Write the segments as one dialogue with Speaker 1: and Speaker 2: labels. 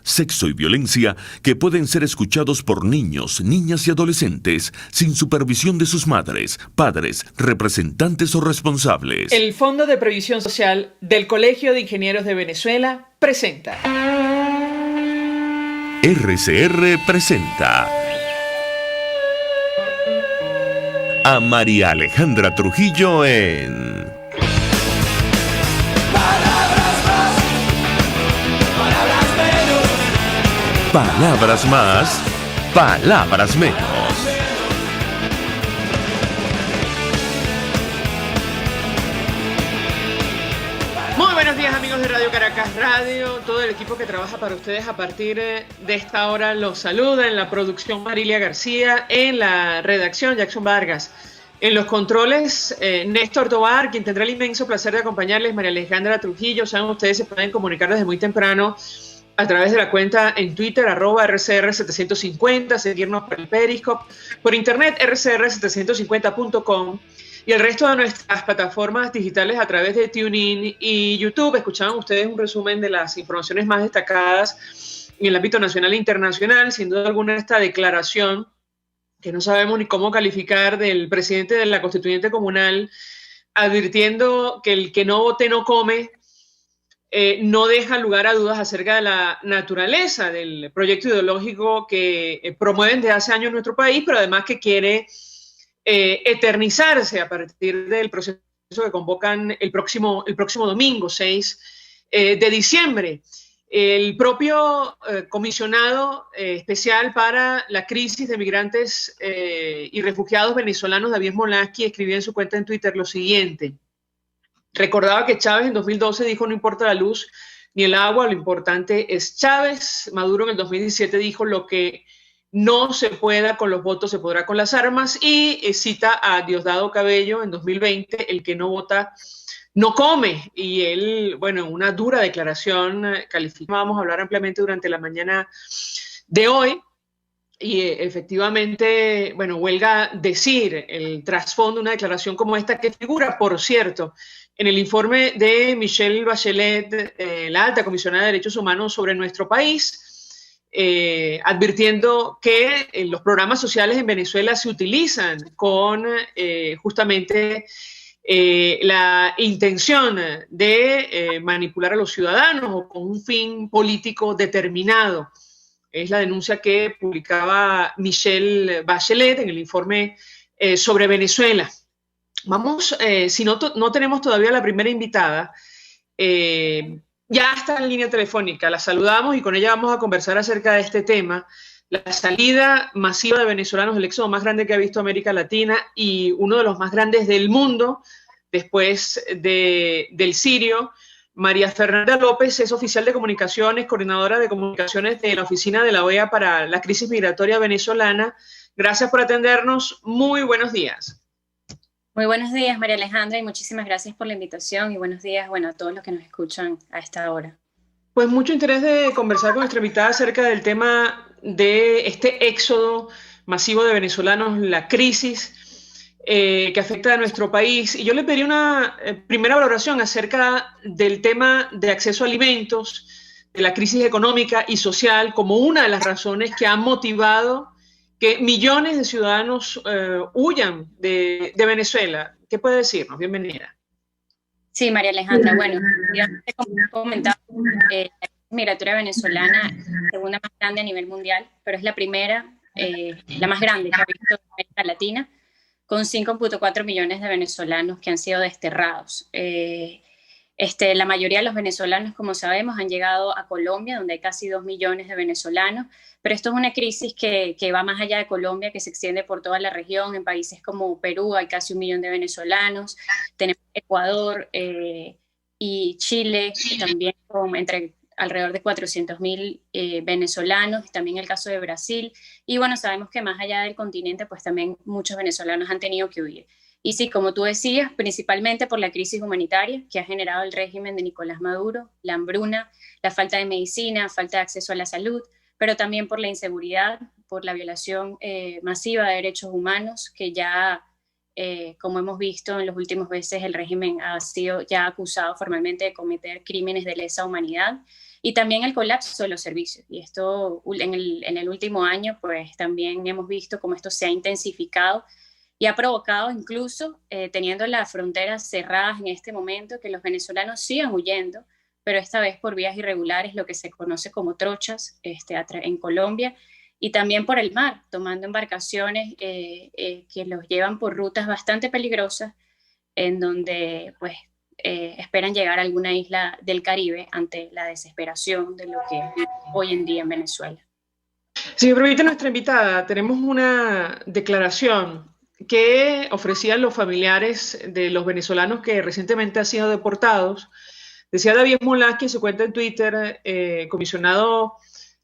Speaker 1: sexo y violencia que pueden ser escuchados por niños, niñas y adolescentes sin supervisión de sus madres, padres, representantes o responsables.
Speaker 2: El Fondo de Previsión Social del Colegio de Ingenieros de Venezuela presenta.
Speaker 1: RCR presenta a María Alejandra Trujillo en Palabras más, palabras menos.
Speaker 2: Muy buenos días, amigos de Radio Caracas Radio. Todo el equipo que trabaja para ustedes a partir de esta hora los saluda. En la producción, Marilia García. En la redacción, Jackson Vargas. En los controles, Néstor Tobar, quien tendrá el inmenso placer de acompañarles, María Alejandra Trujillo. Saben, ustedes se pueden comunicar desde muy temprano a través de la cuenta en Twitter, @RCR750, seguirnos por el Periscope, por internet, rcr750.com, y el resto de nuestras plataformas digitales a través de TuneIn y YouTube. Escuchaban ustedes un resumen de las informaciones más destacadas en el ámbito nacional e internacional. Sin duda alguna, esta declaración, que no sabemos ni cómo calificar, del presidente de la Constituyente Comunal, advirtiendo que el que no vote no come, no deja lugar a dudas acerca de la naturaleza del proyecto ideológico que promueven desde hace años en nuestro país, pero además que quiere eternizarse a partir del proceso que convocan el próximo domingo, 6 de diciembre. El propio comisionado especial para la crisis de migrantes y refugiados venezolanos, David Molaski, escribió en su cuenta en Twitter lo siguiente. Recordaba que Chávez en 2012 dijo: no importa la luz ni el agua, lo importante es Chávez. Maduro en el 2017 dijo: lo que no se pueda con los votos se podrá con las armas. Y cita a Diosdado Cabello en 2020: el que no vota no come. Y él, bueno, una dura declaración calificada. Vamos a hablar ampliamente durante la mañana de hoy. Y efectivamente, bueno, huelga decir el trasfondo de una declaración como esta, que figura, por cierto, en el informe de Michelle Bachelet, la alta comisionada de Derechos Humanos sobre nuestro país, advirtiendo que los programas sociales en Venezuela se utilizan con justamente la intención de manipular a los ciudadanos o con un fin político determinado. Es la denuncia que publicaba Michelle Bachelet en el informe sobre Venezuela. Vamos, si no tenemos todavía la primera invitada, ya está en línea telefónica, la saludamos y con ella vamos a conversar acerca de este tema: la salida masiva de venezolanos, el éxodo más grande que ha visto América Latina y uno de los más grandes del mundo después del sirio. María Fernanda López es oficial de comunicaciones, coordinadora de comunicaciones de la Oficina de la OEA para la Crisis Migratoria Venezolana. Gracias por atendernos. Muy buenos días.
Speaker 3: Muy buenos días, María Alejandra, y muchísimas gracias por la invitación. Y buenos días, bueno, a todos los que nos escuchan a esta hora.
Speaker 2: Pues mucho interés de conversar con nuestra invitada acerca del tema de este éxodo masivo de venezolanos, la crisis que afecta a nuestro país. Y yo le pedí una primera valoración acerca del tema de acceso a alimentos, de la crisis económica y social, como una de las razones que han motivado que millones de ciudadanos huyan de Venezuela. ¿Qué puede decirnos? Bienvenida.
Speaker 3: Sí, María Alejandra. Bueno, como comentaba, la crisis migratoria venezolana es la segunda más grande a nivel mundial, pero es la primera, la más grande que ha visto América Latina, con 5.4 millones de venezolanos que han sido desterrados. La mayoría de los venezolanos, como sabemos, han llegado a Colombia, donde hay casi 2 millones de venezolanos, pero esto es una crisis que va más allá de Colombia, que se extiende por toda la región. En países como Perú hay casi 1 millón de venezolanos, tenemos Ecuador y Chile también con alrededor de 400.000 venezolanos, también el caso de Brasil. Y bueno, sabemos que más allá del continente, pues también muchos venezolanos han tenido que huir. Y sí, como tú decías, principalmente por la crisis humanitaria que ha generado el régimen de Nicolás Maduro, la hambruna, la falta de medicina, falta de acceso a la salud, pero también por la inseguridad, por la violación masiva de derechos humanos, que ya, como hemos visto en los últimos meses, el régimen ha sido ya acusado formalmente de cometer crímenes de lesa humanidad. y también el colapso de los servicios. Y esto en el último año, pues también hemos visto cómo esto se ha intensificado y ha provocado incluso, teniendo las fronteras cerradas en este momento, que los venezolanos sigan huyendo, pero esta vez por vías irregulares, lo que se conoce como trochas en Colombia, y también por el mar, tomando embarcaciones que los llevan por rutas bastante peligrosas, en donde pues esperan llegar a alguna isla del Caribe ante la desesperación de lo que es hoy en día en Venezuela.
Speaker 2: Si me permite nuestra invitada, tenemos una declaración que ofrecían los familiares de los venezolanos que recientemente han sido deportados. Decía David Molaski en su cuenta en Twitter, comisionado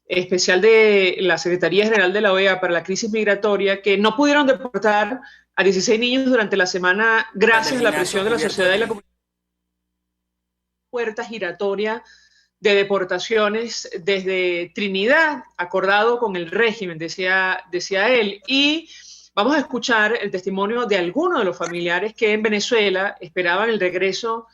Speaker 2: especial de la Secretaría General de la OEA para la crisis migratoria, que no pudieron deportar a 16 niños durante la semana gracias a la presión de la sociedad y la comunidad. Puerta giratoria de deportaciones desde Trinidad, acordado con el régimen, decía él. Y vamos a escuchar el testimonio de algunos de los familiares que en Venezuela esperaban el regreso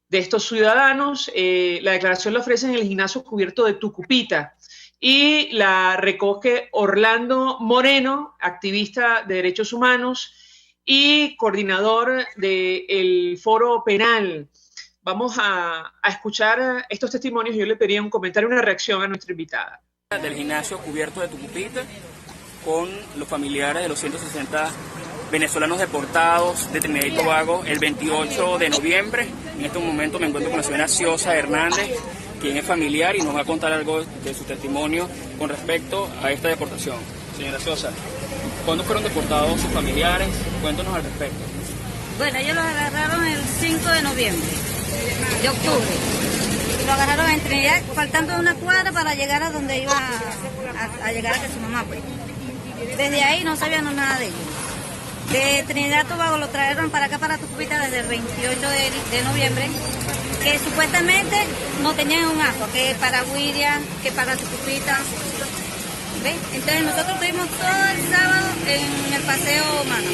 Speaker 2: de estos ciudadanos. La declaración la ofrecen en el gimnasio cubierto de Tucupita y la recoge Orlando Moreno, activista de derechos humanos y coordinador del Foro Penal. Vamos a escuchar estos testimonios. Yo le pediría un comentario, una reacción a nuestra invitada.
Speaker 4: Del gimnasio cubierto de Tucupita con los familiares de los 160 venezolanos deportados de Trinidad y Tobago el 28 de noviembre. En este momento me encuentro con la señora Ciosa Hernández, quien es familiar y nos va a contar algo de su testimonio con respecto a esta deportación. Señora Ciosa, ¿cuándo fueron deportados sus familiares? Cuéntanos al respecto.
Speaker 5: Bueno, ellos los agarraron el 5 de noviembre, de octubre. Lo agarraron en Trinidad, faltando una cuadra para llegar a donde iba a llegar a su mamá, pues. Desde ahí no sabíamos nada de ellos. De Trinidad Tobago lo trajeron para acá, para Tucupita, desde el 28 de noviembre, que supuestamente no tenían un asco, que para Huiria, que para Tucupita. ¿Ves? Entonces nosotros estuvimos todo el sábado en el paseo humano.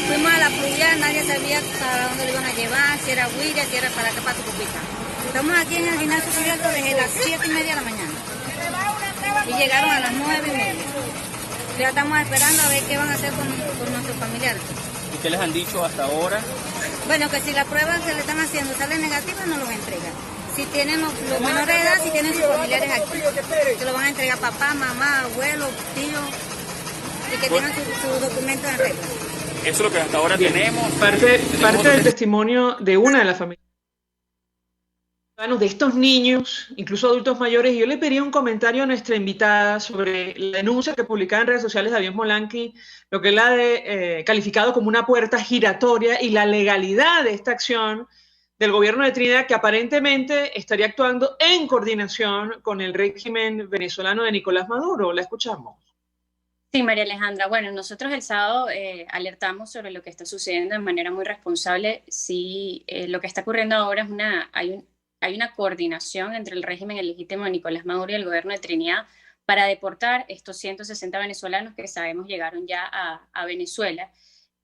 Speaker 5: Fuimos a la playa, nadie sabía para dónde lo iban a llevar, si era Huiria, si era para acá, para Tucupita. Estamos aquí en el gimnasio cubierto desde las 7:30 de la mañana. Y llegaron a las 9:30. Ya estamos esperando a ver qué van a hacer con nuestros familiares.
Speaker 4: ¿Y qué les han dicho hasta ahora?
Speaker 5: Bueno, que si la prueba que le están haciendo sale negativa, no los entregan. Si tienen los menores de edad, si tienen sus familiares aquí, se lo van a entregar papá, mamá, abuelo, tío, y que tengan sus documentos en regla.
Speaker 4: Eso es lo que hasta ahora tenemos.
Speaker 2: Parte del testimonio de una de las familias de estos niños, incluso adultos mayores. Y yo le pediría un comentario a nuestra invitada sobre la denuncia que publicaba en redes sociales David Molaski, lo que él ha calificado como una puerta giratoria, y la legalidad de esta acción del gobierno de Trinidad, que aparentemente estaría actuando en coordinación con el régimen venezolano de Nicolás Maduro. La escuchamos.
Speaker 3: Sí, María Alejandra. Bueno, nosotros el sábado alertamos sobre lo que está sucediendo de manera muy responsable. Sí, lo que está ocurriendo ahora es hay una coordinación entre el régimen ilegítimo de Nicolás Maduro y el gobierno de Trinidad para deportar estos 160 venezolanos que sabemos llegaron ya a Venezuela.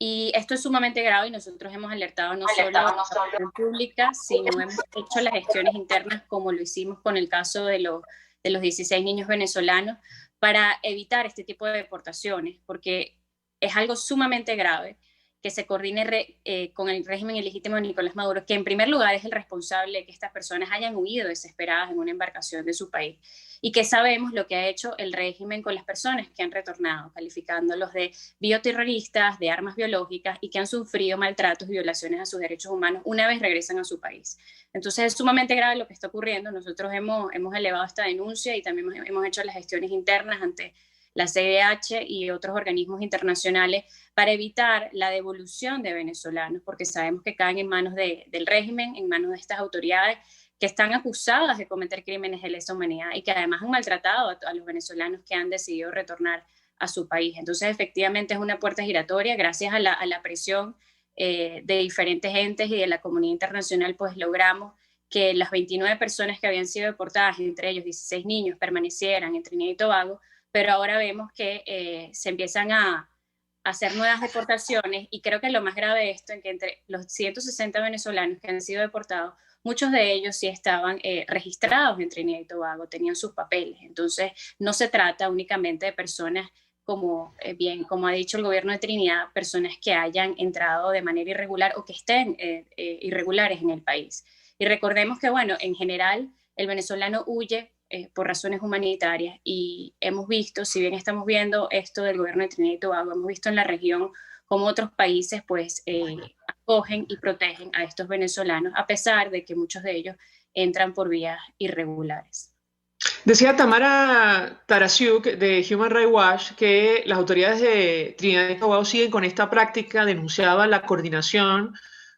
Speaker 3: Y esto es sumamente grave y nosotros hemos alertado no solo a la opinión pública, sino hemos hecho las gestiones internas como lo hicimos con el caso de los 16 niños venezolanos para evitar este tipo de deportaciones, porque es algo sumamente grave que se coordine con el régimen ilegítimo de Nicolás Maduro, que en primer lugar es el responsable de que estas personas hayan huido desesperadas en una embarcación de su país, y que sabemos lo que ha hecho el régimen con las personas que han retornado, calificándolos de bioterroristas, de armas biológicas, y que han sufrido maltratos y violaciones a sus derechos humanos una vez regresan a su país. Entonces es sumamente grave lo que está ocurriendo. Nosotros hemos elevado esta denuncia y también hemos hecho las gestiones internas ante la CIDH y otros organismos internacionales para evitar la devolución de venezolanos, porque sabemos que caen en manos del régimen, en manos de estas autoridades que están acusadas de cometer crímenes de lesa humanidad y que además han maltratado a los venezolanos que han decidido retornar a su país. Entonces, efectivamente, es una puerta giratoria. Gracias a la presión de diferentes entes y de la comunidad internacional, pues logramos que las 29 personas que habían sido deportadas, entre ellos 16 niños, permanecieran en Trinidad y Tobago, pero ahora vemos que se empiezan a hacer nuevas deportaciones, y creo que lo más grave de esto es que entre los 160 venezolanos que han sido deportados, muchos de ellos sí estaban registrados en Trinidad y Tobago, tenían sus papeles. Entonces, no se trata únicamente de personas como ha dicho el gobierno de Trinidad, personas que hayan entrado de manera irregular o que estén irregulares en el país. Y recordemos que, bueno, en general, el venezolano huye por razones humanitarias y hemos visto, si bien estamos viendo esto del gobierno de Trinidad y Tobago, hemos visto en la región cómo otros países pues acogen y protegen a estos venezolanos, a pesar de que muchos de ellos entran por vías irregulares.
Speaker 2: Decía Tamara Tarasiuk de Human Rights Watch que las autoridades de Trinidad y Tobago siguen con esta práctica, denunciaba la coordinación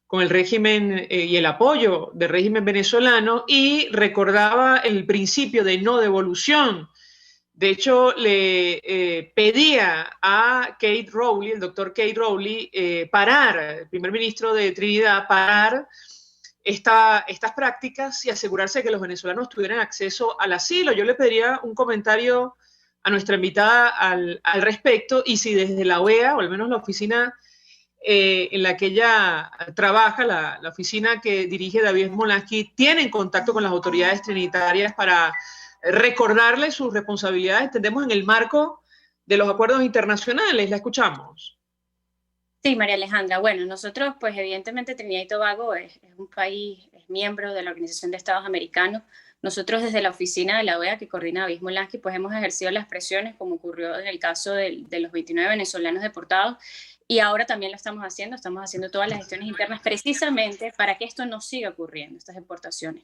Speaker 2: con el régimen y el apoyo del régimen venezolano y recordaba el principio de no devolución. De hecho, le pedía a Kate Rowley, el doctor Kate Rowley, el primer ministro de Trinidad, parar estas prácticas y asegurarse de que los venezolanos tuvieran acceso al asilo. Yo le pediría un comentario a nuestra invitada al respecto y si desde la OEA, o al menos la oficina en la que ella trabaja, la oficina que dirige David Smolansky, tienen contacto con las autoridades trinitarias para recordarles sus responsabilidades, entendemos, en el marco de los acuerdos internacionales. La escuchamos.
Speaker 3: Sí, María Alejandra. Bueno, nosotros, pues evidentemente Trinidad y Tobago es un país, es miembro de la Organización de Estados Americanos. Nosotros desde la oficina de la OEA que coordina David Smolansky, pues hemos ejercido las presiones, como ocurrió en el caso de los 29 venezolanos deportados, y ahora también lo estamos haciendo todas las gestiones internas precisamente para que esto no siga ocurriendo, estas deportaciones.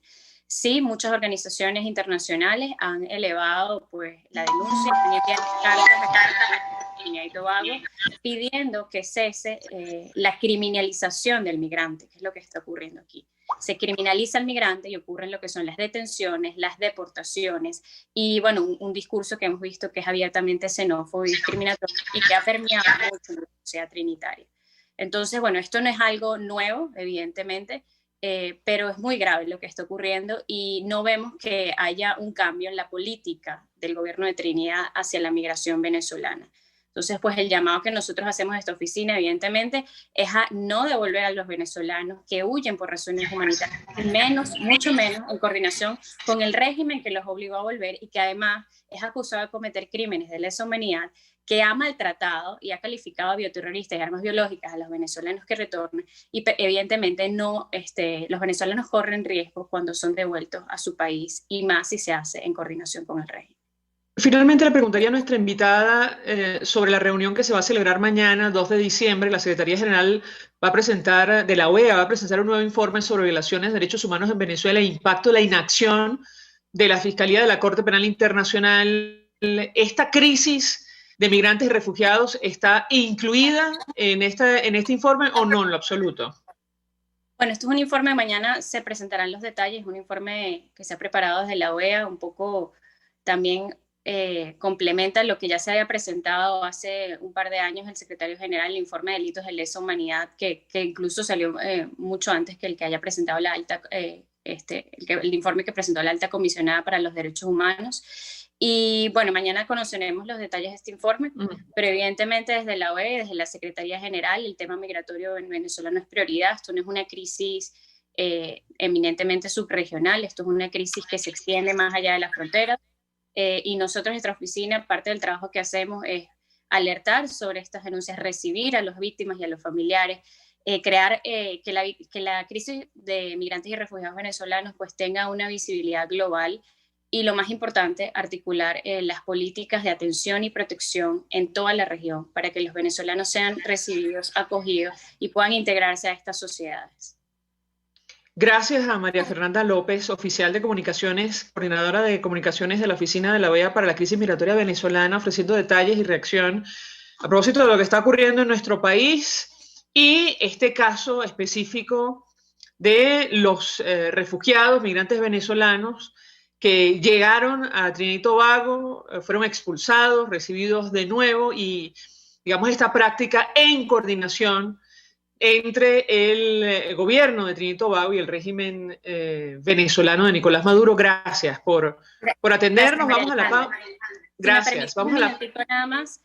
Speaker 3: Sí, muchas organizaciones internacionales han elevado pues la denuncia, han enviado cartas a Trinidad y Tobago pidiendo que cese la criminalización del migrante, que es lo que está ocurriendo aquí. Se criminaliza al migrante y ocurren lo que son las detenciones, las deportaciones y, bueno, un discurso que hemos visto que es abiertamente xenófobo y discriminatorio y que ha permeado mucho en la sociedad trinitaria. Entonces, bueno, esto no es algo nuevo, evidentemente, pero es muy grave lo que está ocurriendo y no vemos que haya un cambio en la política del gobierno de Trinidad hacia la migración venezolana. Entonces, pues el llamado que nosotros hacemos a esta oficina, evidentemente, es a no devolver a los venezolanos que huyen por razones humanitarias, mucho menos en coordinación con el régimen que los obligó a volver y que además es acusado de cometer crímenes de lesa humanidad, que ha maltratado y ha calificado a bioterroristas y armas biológicas a los venezolanos que retornen y evidentemente los venezolanos corren riesgo cuando son devueltos a su país y más si se hace en coordinación con el régimen.
Speaker 2: Finalmente le preguntaría a nuestra invitada sobre la reunión que se va a celebrar mañana, 2 de diciembre. La Secretaría General de la OEA va a presentar un nuevo informe sobre violaciones de derechos humanos en Venezuela e impacto de la inacción de la Fiscalía de la Corte Penal Internacional. ¿Esta crisis de migrantes y refugiados está incluida en este informe o no en lo absoluto?
Speaker 3: Bueno, esto es un informe, mañana se presentarán los detalles, es un informe que se ha preparado desde la OEA, un poco también complementa lo que ya se había presentado hace un par de años el secretario general, el informe de delitos de lesa humanidad, que incluso salió mucho antes que el que haya presentado el informe que presentó la alta comisionada para los derechos humanos. Y bueno, mañana conoceremos los detalles de este informe, pero evidentemente desde la OEA, desde la Secretaría General, el tema migratorio en Venezuela no es prioridad. Esto no es una crisis eminentemente subregional, esto es una crisis que se extiende más allá de las fronteras. Y nosotros, nuestra oficina, parte del trabajo que hacemos es alertar sobre estas denuncias, recibir a las víctimas y a los familiares, crear que la crisis de migrantes y refugiados venezolanos pues tenga una visibilidad global y, lo más importante, articular las políticas de atención y protección en toda la región para que los venezolanos sean recibidos, acogidos y puedan integrarse a estas sociedades.
Speaker 2: Gracias a María Fernanda López, oficial de comunicaciones, coordinadora de comunicaciones de la Oficina de la OEA para la Crisis Migratoria Venezolana, ofreciendo detalles y reacción a propósito de lo que está ocurriendo en nuestro país y este caso específico de los refugiados, migrantes venezolanos que llegaron a Trinidad y Tobago, fueron expulsados, recibidos de nuevo y, digamos, esta práctica en coordinación entre el gobierno de Trinidad y Tobago y el régimen venezolano de Nicolás Maduro. Gracias por atendernos. Vamos a la pausa. Gracias.
Speaker 3: Vamos a la pausa. Nada más.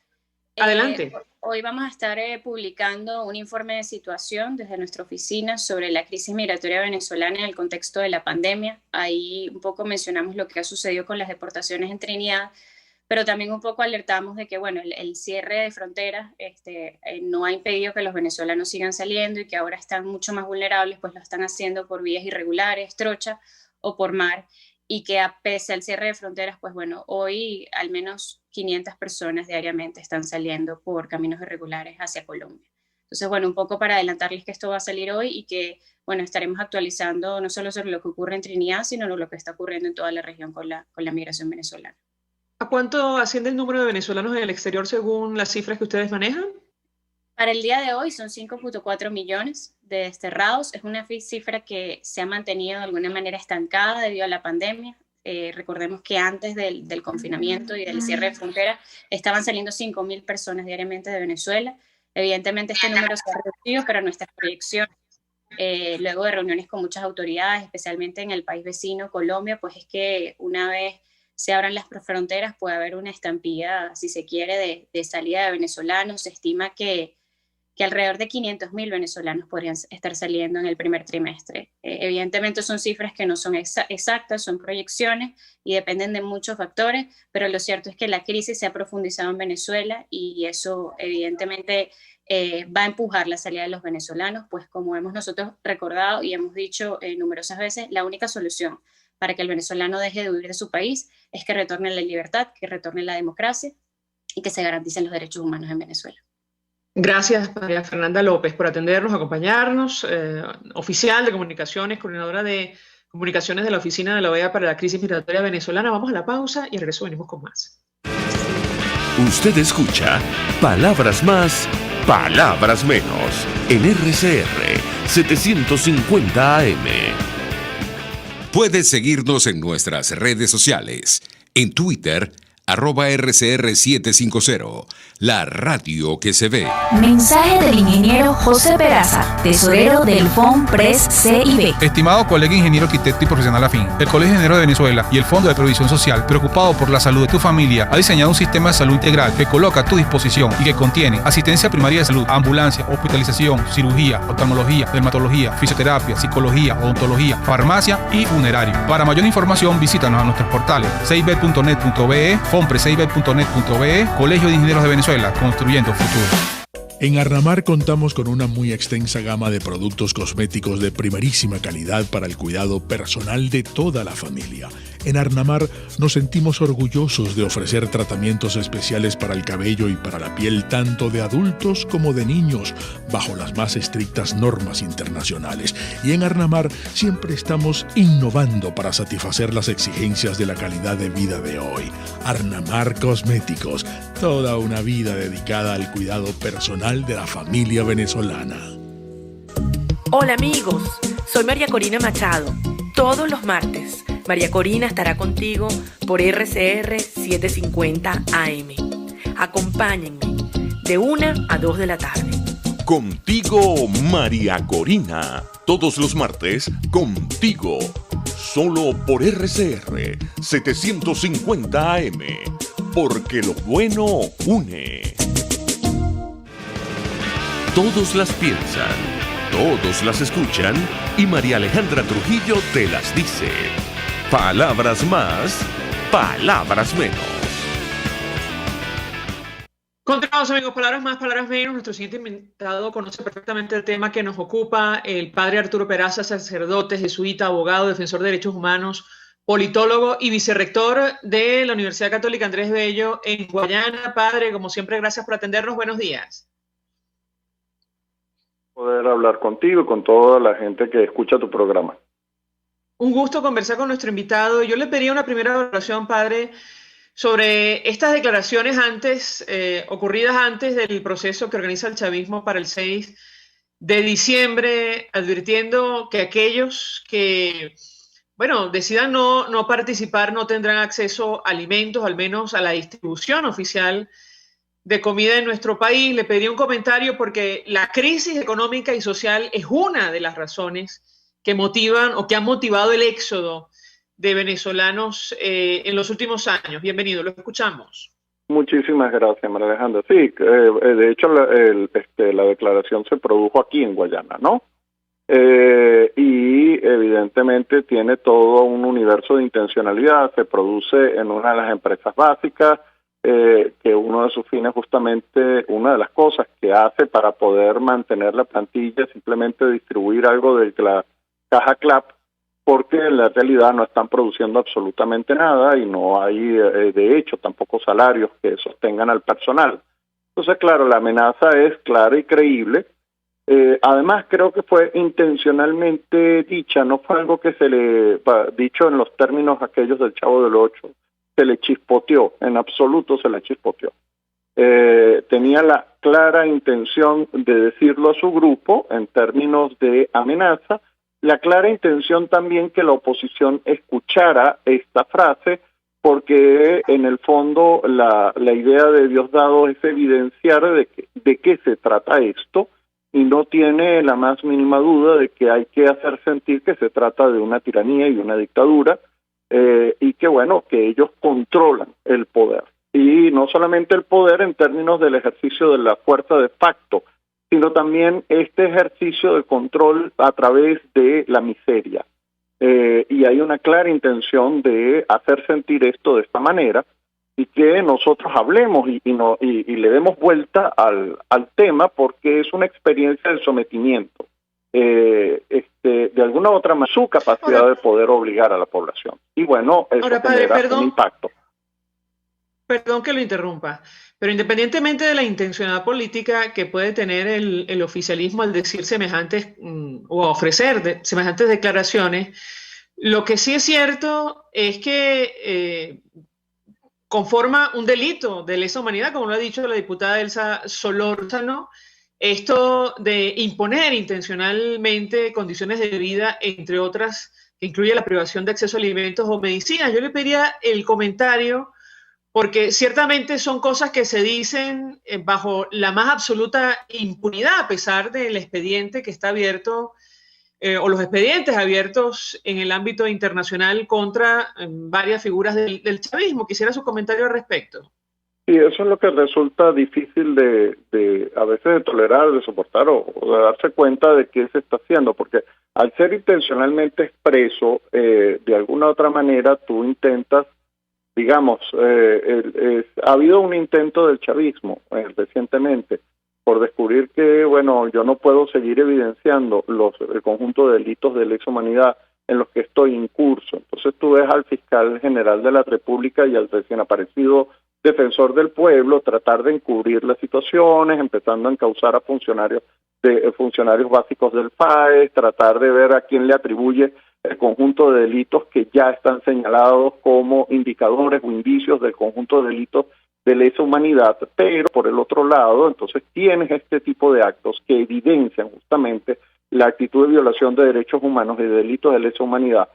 Speaker 2: Adelante.
Speaker 3: Hoy vamos a estar publicando un informe de situación desde nuestra oficina sobre la crisis migratoria venezolana en el contexto de la pandemia. Ahí un poco mencionamos lo que ha sucedido con las deportaciones en Trinidad, pero también un poco alertamos de que, bueno, el cierre de fronteras no ha impedido que los venezolanos sigan saliendo y que ahora están mucho más vulnerables, pues lo están haciendo por vías irregulares, trocha o por mar, y que a pesar del cierre de fronteras, pues bueno, hoy al menos 500 personas diariamente están saliendo por caminos irregulares hacia Colombia. Entonces, bueno, un poco para adelantarles que esto va a salir hoy y que, bueno, estaremos actualizando no solo sobre lo que ocurre en Trinidad, sino lo que está ocurriendo en toda la región con la migración venezolana.
Speaker 2: ¿A cuánto asciende el número de venezolanos en el exterior según las cifras que ustedes manejan?
Speaker 3: Para el día de hoy son 5.4 millones de desterrados. Es una cifra que se ha mantenido de alguna manera estancada debido a la pandemia. Recordemos que antes del confinamiento y del cierre de fronteras estaban saliendo 5.000 personas diariamente de Venezuela. Evidentemente este número se ha reducido, pero nuestras proyecciones, luego de reuniones con muchas autoridades, especialmente en el país vecino, Colombia, pues es que una vez se abran las fronteras puede haber una estampida, si se quiere, de salida de venezolanos. Se estima que alrededor de 500.000 venezolanos podrían estar saliendo en el primer trimestre. Evidentemente son cifras que no son exactas, son proyecciones y dependen de muchos factores, pero lo cierto es que la crisis se ha profundizado en Venezuela y eso evidentemente va a empujar la salida de los venezolanos, pues como hemos nosotros recordado y hemos dicho numerosas veces, la única solución para que el venezolano deje de huir de su país es que retorne la libertad, que retorne la democracia y que se garanticen los derechos humanos en Venezuela.
Speaker 2: Gracias, María Fernanda López, por atendernos, acompañarnos. Oficial de comunicaciones, coordinadora de comunicaciones de la Oficina de la OEA para la Crisis Migratoria Venezolana. Vamos a la pausa y al regreso venimos con más.
Speaker 1: Usted escucha Palabras Más, Palabras Menos en RCR 750 AM.
Speaker 6: Puedes seguirnos en nuestras redes sociales. En Twitter, @RCR750, la radio que se ve.
Speaker 7: Mensaje del ingeniero José Peraza, tesorero del FONPRES CIB.
Speaker 8: Estimado colega ingeniero arquitecto y profesional afín, el Colegio de Ingenieros de Venezuela y el Fondo de Previsión Social, preocupado por la salud de tu familia, ha diseñado un sistema de salud integral que coloca a tu disposición y que contiene asistencia primaria de salud, ambulancia, hospitalización, cirugía, oftalmología, dermatología, fisioterapia, psicología, odontología, farmacia y funerario. Para mayor información, visítanos a nuestros portales cib.net.be, fonprescib.net.be, Colegio de Ingenieros de Venezuela, construyendo futuro.
Speaker 9: En Arnamar contamos con una muy extensa gama de productos cosméticos de primerísima calidad para el cuidado personal de toda la familia. En Arnamar nos sentimos orgullosos de ofrecer tratamientos especiales para el cabello y para la piel tanto de adultos como de niños, bajo las más estrictas normas internacionales. Y en Arnamar siempre estamos innovando para satisfacer las exigencias de la calidad de vida de hoy. Arnamar Cosméticos, toda una vida dedicada al cuidado personal de la familia venezolana.
Speaker 10: Hola amigos, soy María Corina Machado. Todos los martes, María Corina estará contigo por RCR 750 AM. Acompáñenme de 1 a 2 de la tarde.
Speaker 1: Contigo, María Corina. Todos los martes, contigo. Solo por RCR 750 AM. Porque lo bueno une. Todos las piensan, todos las escuchan y María Alejandra Trujillo te las dice. Palabras más, palabras menos.
Speaker 2: Continuamos, amigos. Palabras más, palabras menos. Nuestro siguiente invitado conoce perfectamente el tema que nos ocupa. El padre Arturo Peraza, sacerdote, jesuita, abogado, defensor de derechos humanos, politólogo y vicerrector de la Universidad Católica Andrés Bello en Guayana. Padre, como siempre, gracias por atendernos. Buenos días.
Speaker 11: Poder hablar contigo y con toda la gente que escucha tu programa.
Speaker 2: Un gusto conversar con nuestro invitado. Yo le pediría una primera valoración, padre, sobre estas declaraciones ocurridas antes del proceso que organiza el chavismo para el 6 de diciembre, advirtiendo que aquellos que, decidan no participar no tendrán acceso a alimentos, al menos a la distribución oficial de comida en nuestro país. Le pediría un comentario porque la crisis económica y social es una de las razones que motivan o que han motivado el éxodo de venezolanos en los últimos años. Bienvenido, lo escuchamos.
Speaker 11: Muchísimas gracias, María Alejandra. Sí, de hecho la declaración se produjo aquí en Guayana, ¿no? Y evidentemente tiene todo un universo de intencionalidad, se produce en una de las empresas básicas, que uno de sus fines justamente, una de las cosas que hace para poder mantener la plantilla es simplemente distribuir algo de la caja CLAP, porque en la realidad no están produciendo absolutamente nada y no hay, de hecho, tampoco salarios que sostengan al personal. Entonces, claro, la amenaza es clara y creíble. Además, creo que fue intencionalmente dicha, no fue algo que se le, dicho en los términos aquellos del Chavo del Ocho, se le chispoteó, en absoluto se le chispoteó. Tenía la clara intención de decirlo a su grupo en términos de amenaza, la clara intención también que la oposición escuchara esta frase, porque en el fondo la idea de Diosdado es evidenciar de qué se trata esto, y no tiene la más mínima duda de que hay que hacer sentir que se trata de una tiranía y una dictadura, y que bueno, que ellos controlan el poder. Y no solamente el poder en términos del ejercicio de la fuerza de facto, sino también este ejercicio de control a través de la miseria. Y hay una clara intención de hacer sentir esto de esta manera, y que nosotros hablemos y le demos vuelta al tema, porque es una experiencia de sometimiento. De alguna u otra manera, su capacidad de poder obligar a la población. Y bueno, eso genera un impacto.
Speaker 2: Perdón que lo interrumpa, pero independientemente de la intencionalidad política que puede tener el oficialismo al decir semejantes o ofrecer semejantes declaraciones, lo que sí es cierto es que conforma un delito de lesa humanidad, como lo ha dicho la diputada Elsa Solórzano, esto de imponer intencionalmente condiciones de vida, entre otras, que incluye la privación de acceso a alimentos o medicinas. Yo le pediría el comentario, porque ciertamente son cosas que se dicen bajo la más absoluta impunidad, a pesar del expediente que está abierto, o los expedientes abiertos en el ámbito internacional contra varias figuras del chavismo. Quisiera su comentario al respecto.
Speaker 11: Sí, eso es lo que resulta difícil de a veces de tolerar, de soportar o de darse cuenta de qué se está haciendo, porque al ser intencionalmente expreso, de alguna u otra manera tú intentas, digamos, ha habido un intento del chavismo recientemente por descubrir que, bueno, yo no puedo seguir evidenciando el conjunto de delitos de lesa humanidad en los que estoy incurso. Entonces tú ves al fiscal general de la República y al recién aparecido defensor del pueblo tratar de encubrir las situaciones, empezando a encausar a funcionarios básicos del FAES, tratar de ver a quién le atribuye el conjunto de delitos que ya están señalados como indicadores o indicios del conjunto de delitos de lesa humanidad, pero por el otro lado, entonces tienes este tipo de actos que evidencian justamente la actitud de violación de derechos humanos y de delitos de lesa humanidad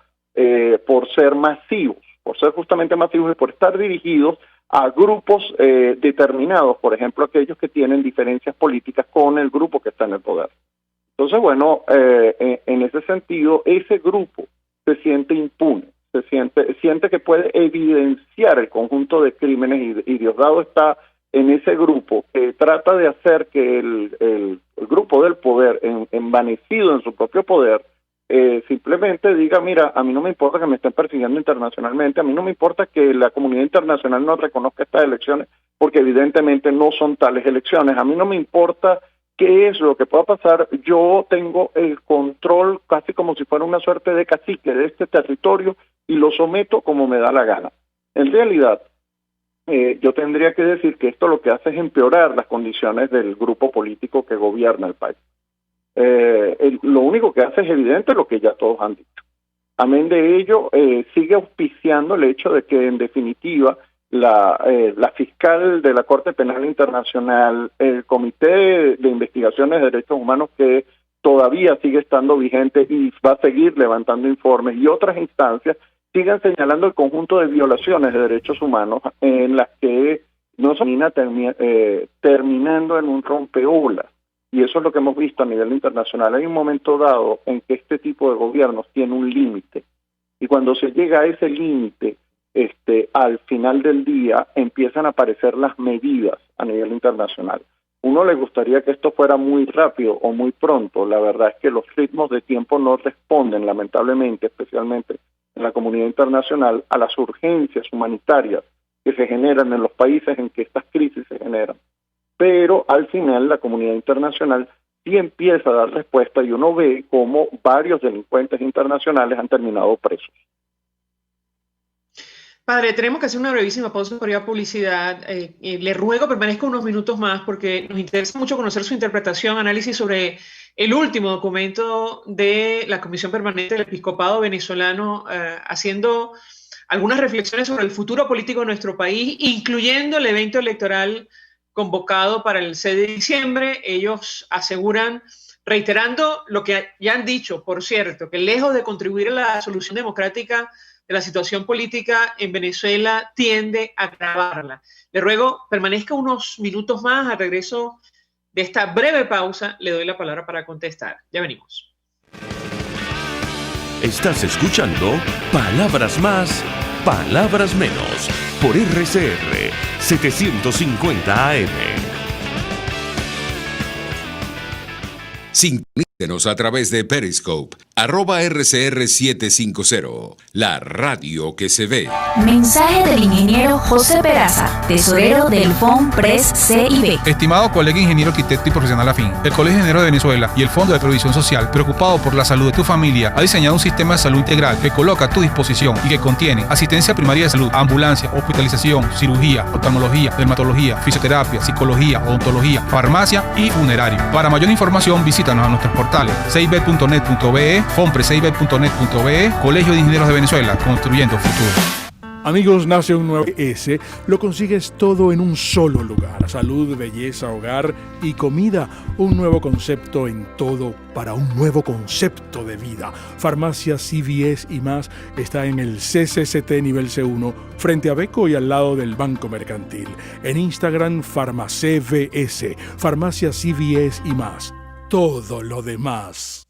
Speaker 11: por ser masivos, por ser justamente masivos y por estar dirigidos a grupos determinados, por ejemplo, aquellos que tienen diferencias políticas con el grupo que está en el poder. Entonces, bueno, en ese sentido, ese grupo se siente impune, siente que puede evidenciar el conjunto de crímenes y Diosdado está en ese grupo que trata de hacer que el grupo del poder, envanecido en su propio poder, simplemente diga, mira, a mí no me importa que me estén persiguiendo internacionalmente, a mí no me importa que la comunidad internacional no reconozca estas elecciones, porque evidentemente no son tales elecciones, a mí no me importa qué es lo que pueda pasar, yo tengo el control casi como si fuera una suerte de cacique de este territorio y lo someto como me da la gana. En realidad, yo tendría que decir que esto lo que hace es empeorar las condiciones del grupo político que gobierna el país. Lo único que hace es evidente lo que ya todos han dicho. Amén de ello, sigue auspiciando el hecho de que en definitiva la fiscal de la Corte Penal Internacional, el Comité de Investigaciones de Derechos Humanos que todavía sigue estando vigente y va a seguir levantando informes, y otras instancias siguen señalando el conjunto de violaciones de derechos humanos en las que no se terminando en un rompeolas. Y eso es lo que hemos visto a nivel internacional. Hay un momento dado en que este tipo de gobiernos tiene un límite. Y cuando se llega a ese límite, al final del día empiezan a aparecer las medidas a nivel internacional. Uno le gustaría que esto fuera muy rápido o muy pronto. La verdad es que los ritmos de tiempo no responden, lamentablemente, especialmente en la comunidad internacional, a las urgencias humanitarias que se generan en los países en que estas crisis se generan. Pero al final la comunidad internacional sí empieza a dar respuesta y uno ve cómo varios delincuentes internacionales han terminado presos.
Speaker 2: Padre, tenemos que hacer una brevísima pausa para ir a publicidad. Le ruego permanezca unos minutos más porque nos interesa mucho conocer su interpretación, análisis sobre el último documento de la Comisión Permanente del Episcopado Venezolano, haciendo algunas reflexiones sobre el futuro político de nuestro país, incluyendo el evento electoral convocado para el 6 de diciembre. Ellos aseguran, reiterando lo que ya han dicho, por cierto, que lejos de contribuir a la solución democrática de la situación política en Venezuela, tiende a agravarla. Le ruego, permanezca unos minutos más. Al regreso de esta breve pausa, le doy la palabra para contestar. Ya venimos.
Speaker 1: Estás escuchando Palabras Más, Palabras Menos, por RCR 750 AM.
Speaker 6: Sintonícenos a través de Periscope, @RCR750, la radio que se ve.
Speaker 7: Mensaje del ingeniero José Peraza, tesorero del FONPRES CIB.
Speaker 8: Estimado colega ingeniero arquitecto y profesional afín, el Colegio de Ingenieros de Venezuela y el Fondo de Previsión Social, preocupado por la salud de tu familia, ha diseñado un sistema de salud integral que coloca a tu disposición y que contiene asistencia primaria de salud, ambulancia, hospitalización, cirugía, oftalmología, dermatología, fisioterapia, psicología, odontología, farmacia y funerario. Para mayor información, visítanos a nuestros portales cib.net.be, fonprescib.net.be, Colegio de Ingenieros de Venezuela, construyendo futuro.
Speaker 9: Amigos, nace un nuevo S, lo consigues todo en un solo lugar. Salud, belleza, hogar y comida. Un nuevo concepto en todo para un nuevo concepto de vida. Farmacia CVS y más está en el CCCT nivel C1, frente a Beco y al lado del Banco Mercantil. En Instagram, FarmaCVS, Farmacia CVS y más. Todo lo demás.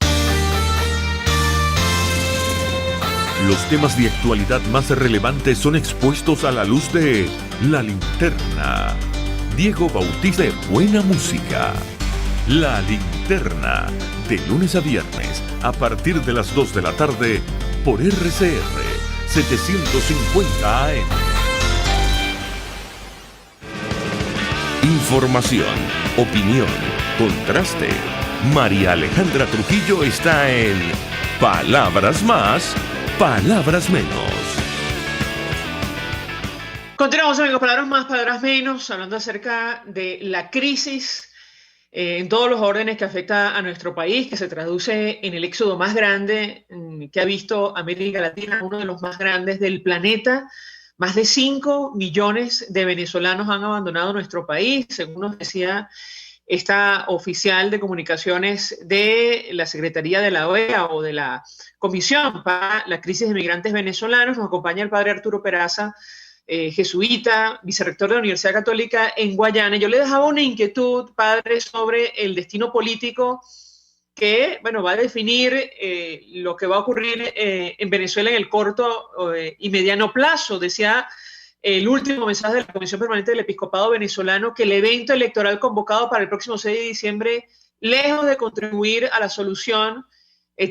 Speaker 1: Los temas de actualidad más relevantes son expuestos a la luz de La Linterna. Diego Bautista de Buena Música. La Linterna, de lunes a viernes, a partir de las 2 de la tarde, por RCR 750 AM. Información, opinión, contraste. María Alejandra Trujillo está en Palabras Más, Palabras Menos.
Speaker 2: Continuamos, amigos, Palabras Más, Palabras Menos, hablando acerca de la crisis en todos los órdenes que afecta a nuestro país, que se traduce en el éxodo más grande que ha visto América Latina, uno de los más grandes del planeta. Más de 5 millones de venezolanos han abandonado nuestro país, según nos decía esta oficial de comunicaciones de la Secretaría de la OEA o de la Comisión para la Crisis de Migrantes Venezolanos. Nos acompaña el padre Arturo Peraza, jesuita, vicerrector de la Universidad Católica en Guayana. Yo le dejaba una inquietud, padre, sobre el destino político que, bueno, va a definir lo que va a ocurrir en Venezuela en el corto y mediano plazo. Decía el último mensaje de la Comisión Permanente del Episcopado Venezolano que el evento electoral convocado para el próximo 6 de diciembre, lejos de contribuir a la solución,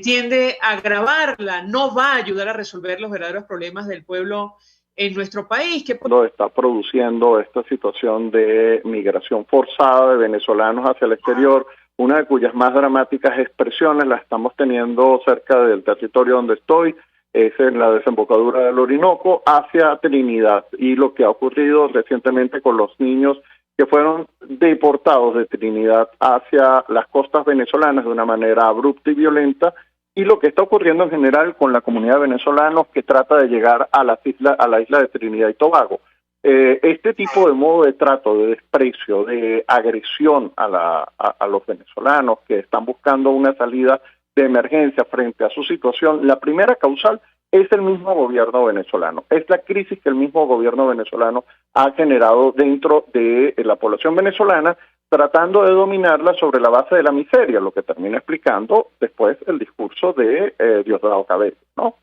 Speaker 2: tiende a agravarla, no va a ayudar a resolver los verdaderos problemas del pueblo en nuestro país. ¿Qué
Speaker 11: está produciendo esta situación de migración forzada de venezolanos hacia el exterior? Una de cuyas más dramáticas expresiones la estamos teniendo cerca del territorio donde estoy, es en la desembocadura del Orinoco hacia Trinidad, y lo que ha ocurrido recientemente con los niños que fueron deportados de Trinidad hacia las costas venezolanas de una manera abrupta y violenta, y lo que está ocurriendo en general con la comunidad de venezolanos que trata de llegar a la isla de Trinidad y Tobago. Este tipo de modo de trato, de desprecio, de agresión a los venezolanos que están buscando una salida de emergencia frente a su situación, la primera causal es el mismo gobierno venezolano. Es la crisis que el mismo gobierno venezolano ha generado dentro de la población venezolana, tratando de dominarla sobre la base de la miseria, lo que termina explicando después el discurso de Diosdado Cabello, ¿no?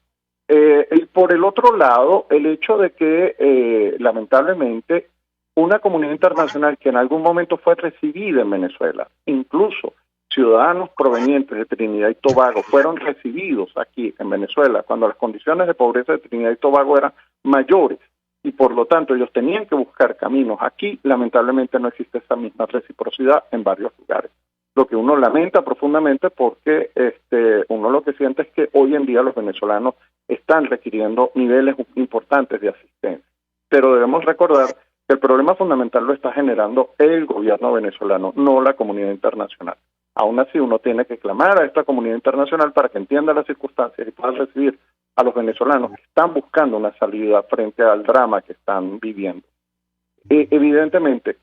Speaker 11: Y por el otro lado, el hecho de que lamentablemente una comunidad internacional que en algún momento fue recibida en Venezuela, incluso ciudadanos provenientes de Trinidad y Tobago fueron recibidos aquí en Venezuela cuando las condiciones de pobreza de Trinidad y Tobago eran mayores y por lo tanto ellos tenían que buscar caminos. Aquí lamentablemente no existe esa misma reciprocidad en varios lugares, lo que uno lamenta profundamente porque uno lo que siente es que hoy en día los venezolanos están requiriendo niveles importantes de asistencia, pero debemos recordar que el problema fundamental lo está generando el gobierno venezolano, no la comunidad internacional. Aún así, uno tiene que clamar a esta comunidad internacional para que entienda las circunstancias y pueda recibir a los venezolanos que están buscando una salida frente al drama que están viviendo. Evidentemente,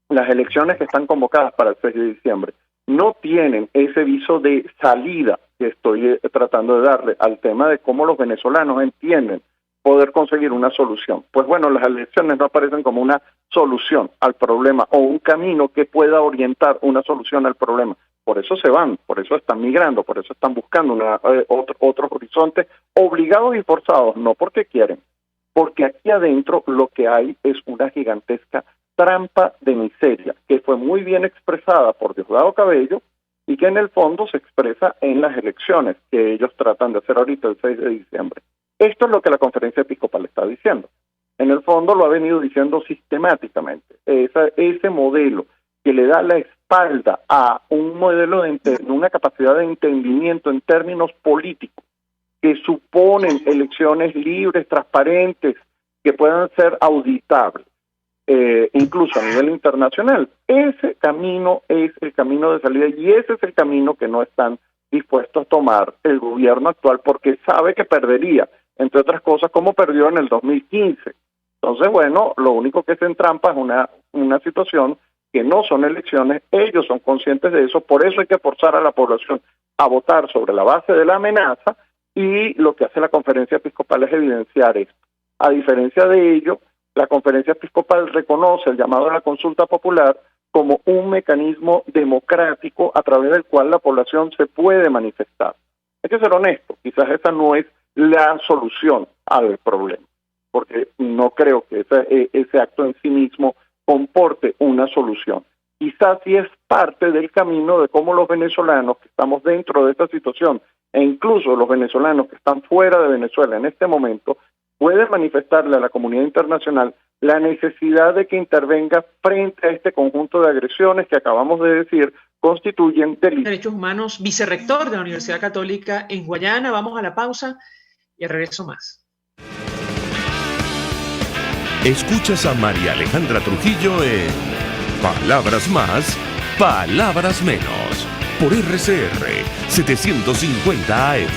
Speaker 11: las elecciones que están convocadas para el 6 de diciembre no tienen ese viso de salida que estoy tratando de darle al tema de cómo los venezolanos entienden poder conseguir una solución. Pues bueno, las elecciones no aparecen como una solución al problema o un camino que pueda orientar una solución al problema. Por eso se van, por eso están migrando, por eso están buscando otros horizontes obligados y forzados, no porque quieren, porque aquí adentro lo que hay es una gigantesca trampa de miseria que fue muy bien expresada por Diosdado Cabello y que en el fondo se expresa en las elecciones que ellos tratan de hacer ahorita el 6 de diciembre. Esto es lo que la Conferencia Episcopal está diciendo. En el fondo lo ha venido diciendo sistemáticamente. Ese modelo que le da la espalda a un modelo de una capacidad de entendimiento en términos políticos que suponen elecciones libres, transparentes, que puedan ser auditables, incluso a nivel internacional. Ese camino es el camino de salida y ese es el camino que no están dispuestos a tomar el gobierno actual porque sabe que perdería, entre otras cosas, como perdió en el 2015. Entonces, bueno, lo único que se entrampa es una situación que no son elecciones, ellos son conscientes de eso, por eso hay que forzar a la población a votar sobre la base de la amenaza y lo que hace la Conferencia Episcopal es evidenciar esto. A diferencia de ello, la Conferencia Episcopal reconoce el llamado a la consulta popular como un mecanismo democrático a través del cual la población se puede manifestar. Hay que ser honesto, quizás esa no es la solución al problema, porque no creo que ese acto en sí mismo comporte una solución. Quizás sí es parte del camino de cómo los venezolanos que estamos dentro de esta situación, e incluso los venezolanos que están fuera de Venezuela en este momento, pueden manifestarle a la comunidad internacional la necesidad de que intervenga frente a este conjunto de agresiones que acabamos de decir constituyen delitos.
Speaker 2: Derechos Humanos, vicerrector de la Universidad Católica en Guayana. Vamos a la pausa y al regreso más.
Speaker 1: Escuchas a María Alejandra Trujillo en Palabras Más, Palabras Menos, por RCR 750 AM.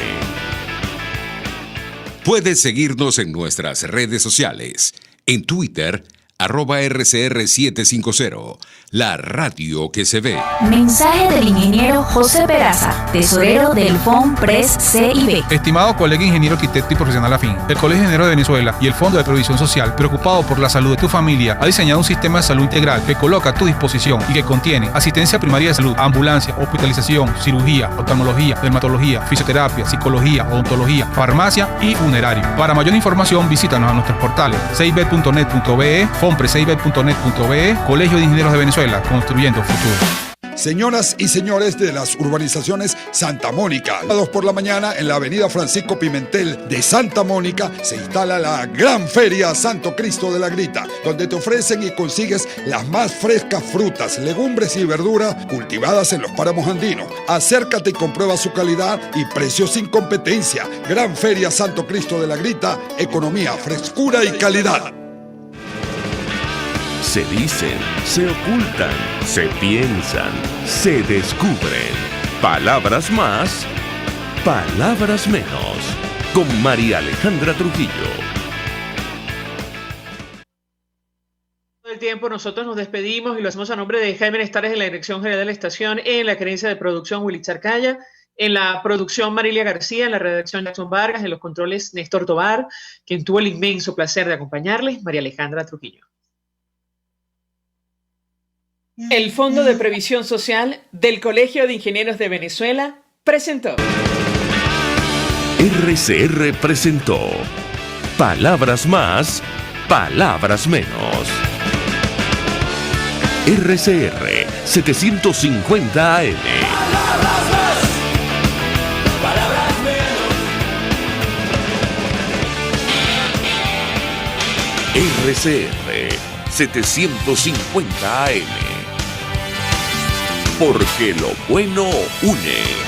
Speaker 6: Puedes seguirnos en nuestras redes sociales. En Twitter, @RCR750, la radio que se ve.
Speaker 7: Mensaje del ingeniero José Peraza, tesorero del FONPRES CIB.
Speaker 8: Estimado colega ingeniero arquitecto y profesional afín, el Colegio de Ingenieros de Venezuela y el Fondo de Previsión Social, preocupado por la salud de tu familia, ha diseñado un sistema de salud integral que coloca a tu disposición y que contiene asistencia primaria de salud, ambulancia, hospitalización, cirugía, oftalmología, dermatología, fisioterapia, psicología, odontología, farmacia y funerario. Para mayor información, visítanos a nuestros portales cib.net.be, fonprescib.net.be, Colegio de Ingenieros de Venezuela, construyendo futuro.
Speaker 12: Señoras y señores de las urbanizaciones Santa Mónica, a 2 por la mañana en la avenida Francisco Pimentel de Santa Mónica se instala la Gran Feria Santo Cristo de la Grita, donde te ofrecen y consigues las más frescas frutas, legumbres y verduras cultivadas en los páramos andinos. Acércate y comprueba su calidad y precios sin competencia. Gran Feria Santo Cristo de la Grita, economía, frescura y calidad.
Speaker 1: Se dicen, se ocultan, se piensan, se descubren. Palabras más, palabras menos. Con María Alejandra Trujillo.
Speaker 2: Todo el tiempo nosotros nos despedimos y lo hacemos a nombre de Jaime Nestares en la Dirección General de la Estación, en la gerencia de producción Willy Charcaya, en la producción Marilia García, en la redacción Jackson Vargas, en los controles Néstor Tobar, quien tuvo el inmenso placer de acompañarles, María Alejandra Trujillo. El Fondo de Previsión Social del Colegio de Ingenieros de Venezuela presentó
Speaker 1: RCR presentó Palabras Más, Palabras Menos. RCR 750 AM. RCR 750 AM. Porque lo bueno une.